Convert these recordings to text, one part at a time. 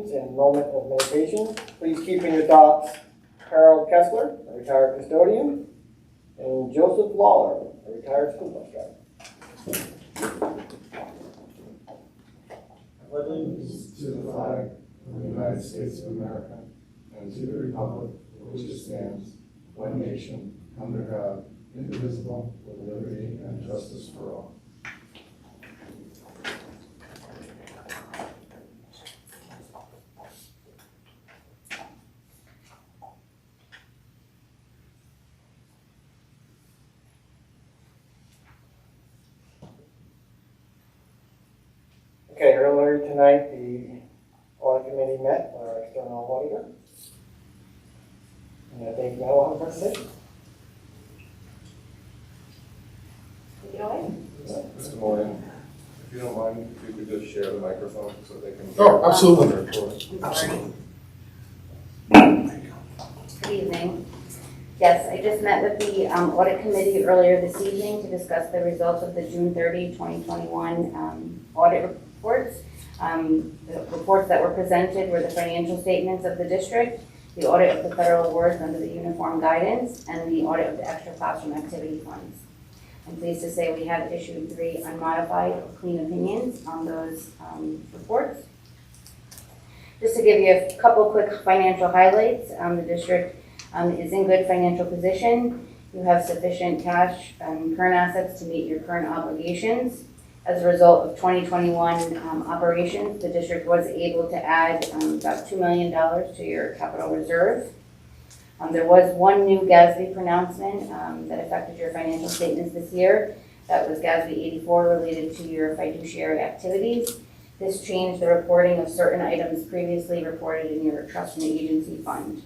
and enrollment of medication. Please keep in your thoughts Harold Kessler, a retired custodian, and Joseph Lawler, a retired school bus driver. Allegiance to the flag of the United States of America and to the republic for which it stands, one nation, under God, indivisible, with liberty and justice for all. Okay, earlier tonight, the Audit Committee met with our external auditor. And I think Mel will have a presentation. Take it away. Mr. Morgan, if you don't mind, if you could just share the microphone so they can. Oh, absolutely. Absolutely. Good evening. Yes, I just met with the Audit Committee earlier this evening to discuss the results of the June 30, 2021 audit reports. The reports that were presented were the financial statements of the district, the audit of the federal awards under the uniform guidance, and the audit of the extra classroom activity funds. I'm pleased to say we have issued 3 unmodified or clean opinions on those reports. Just to give you a couple quick financial highlights, the district is in good financial position. You have sufficient cash and current assets to meet your current obligations. As a result of 2021 operations, the district was able to add about $2 million to your capital reserve. There was one new GASB pronouncement that affected your financial statements this year. That was GASB 84 related to your fiduciary activities. This changed the reporting of certain items previously reported in your trust and agency fund.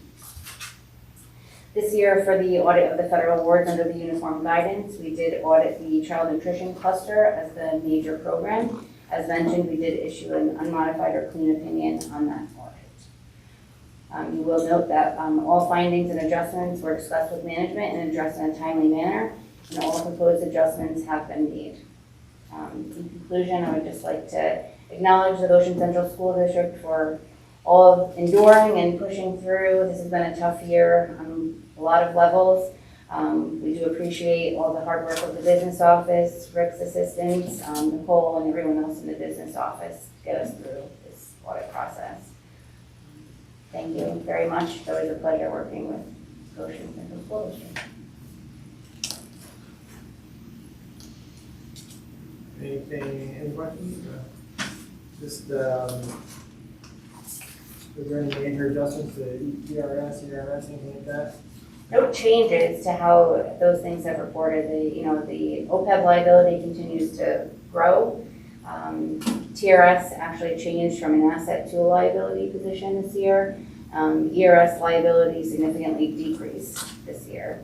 This year, for the audit of the federal awards under the uniform guidance, we did audit the child nutrition cluster as the major program. As mentioned, we did issue an unmodified or clean opinion on that audit. You will note that all findings and adjustments were discussed with management and addressed in a timely manner, and all proposed adjustments have been made. In conclusion, I would just like to acknowledge the Goshen Central School District for all of enduring and pushing through. This has been a tough year on a lot of levels. We do appreciate all the hard work of the business office, Rick's assistants, Nicole, and everyone else in the business office to get us through this audit process. Thank you very much. It's always a pleasure working with Goshen Central School District. Any questions? Just, is there any major adjustments to ERS, anything like that? No changes to how those things have reported. The OPEB liability continues to grow. TRS actually changed from an asset to a liability position this year. ERS liability significantly decreased this year.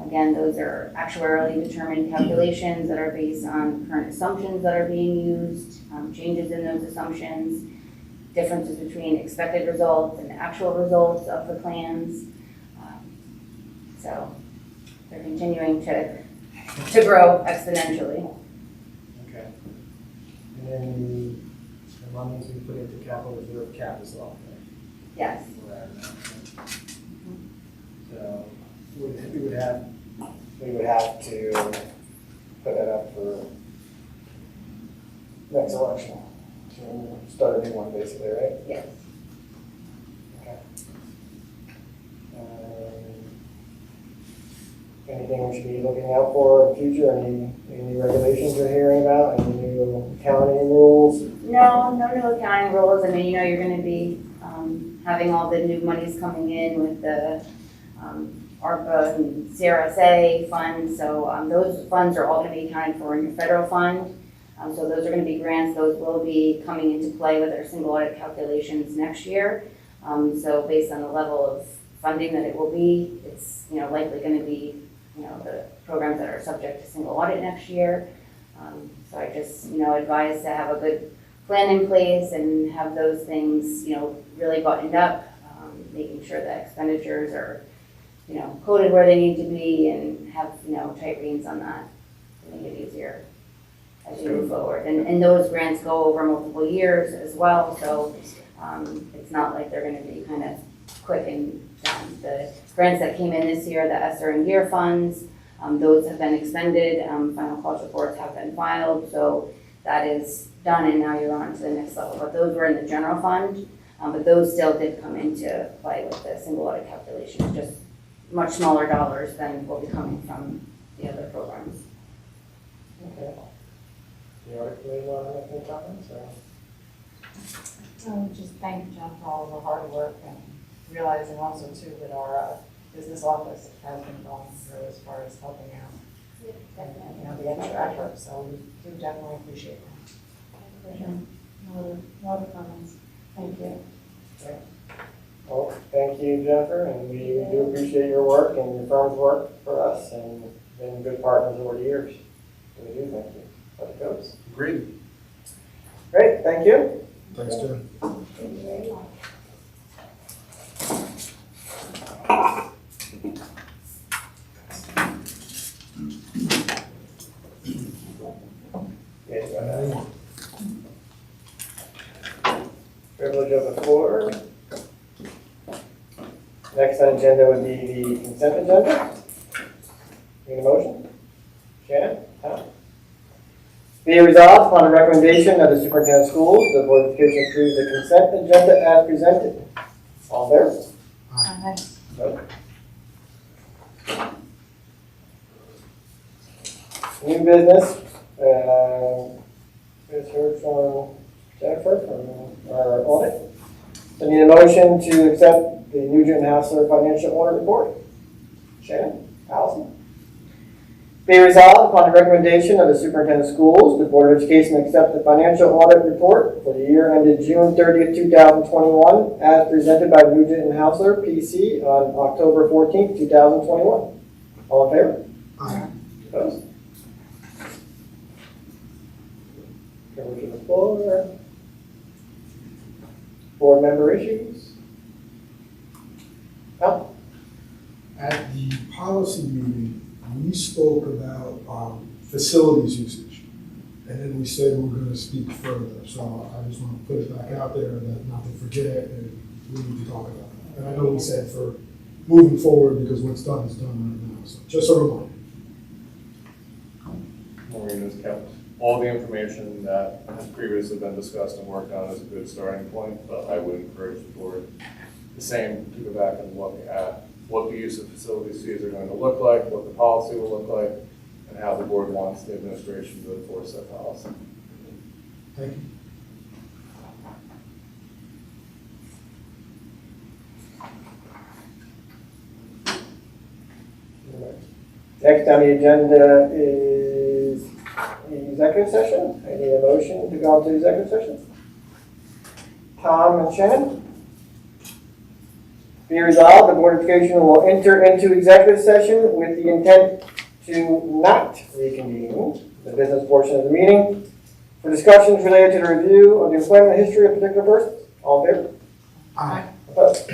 Again, those are actuarially determined calculations that are based on current assumptions that are being used, changes in those assumptions, differences between expected results and actual results of the plans. So they're continuing to grow exponentially. Okay. And then the monies we put into capital reserve cap as well. Right? Yes. So we would have to put that up for next election to start a new one, basically, right? Yes. Okay. Anything we should be looking out for in the future? Any regulations you're hearing about? Any new accounting rules? No new accounting rules. I mean, you're going to be having all the new monies coming in with the ARPA and CRSA funds. So those funds are all going to be accounted for in your federal fund. So those are going to be grants. Those will be coming into play with our single audit calculations next year. So based on the level of funding that it will be, it's likely going to be the programs that are subject to single audit next year. So I just advise to have a good plan in place and have those things really buttoned up, making sure that expenditures are coded where they need to be and have tight reins on that to make it easier as you move forward. And those grants go over multiple years as well, so It's not like they're gonna be kind of quick and done. The grants that came in this year, the ESSER and year funds, those have been expended, final cost reports have been filed, so that is done, and now you're on to the next level. But those were in the general fund, but those still did come into play with the single audit calculations, just much smaller dollars than will be coming from the other programs. Okay. The audit committee want to make any comments, or? Just thank Jen for all of her hard work and realizing also too that our business office has been going through as far as helping out and you know, the extra effort, so we do definitely appreciate that. No other comments. Thank you. Well, thank you, Jennifer, and we do appreciate your work and your firm's work for us, and been good partners over the years. So we do thank you. Let it goes. Agreed. Great, thank you. Thanks, Jen. Thank you very much. Yes, privilege of the floor. Next on agenda would be the consent agenda. Need a motion? Shannon? Tom? Be it resolved upon the recommendation of the superintendent of schools, the Board of Education approves the consent agenda as presented. All there? Vote. New business, just heard from Jennifer from our audit. So need a motion to accept the Nugent Hausler financial audit report. Shannon? Allison? Be resolved upon the recommendation of the superintendent of schools, the Board of Education accept the financial audit report for the year ended June 30th, 2021, as presented by Nugent Hausler, PC, on October 14th, 2021. All in favor? Aye. Opposed? Privilege of the floor. Board member issues? No? At the policy meeting, we spoke about facilities usage, and then we said we're going to speak further. So I just want to put it back out there that not to forget, and we need to talk about that. And I know we said for moving forward because what's done is done right now. So just a reminder. Maureen has kept all the information that has previously been discussed and worked on as a good starting point, but I would encourage the board the same, to go back and look at what the use of facilities fees are going to look like, what the policy will look like, and how the board wants the administration to enforce that policy. Thank you. Next on the agenda is the executive session. I need a motion to go into executive session. Tom and Shannon? Be resolved, the Board of Education will enter into executive session with the intent to not reconvene the business portion of the meeting for discussions related to the review of the employment history of particular persons. All in favor? Aye. Opposed?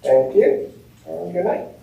Thank you, and good night.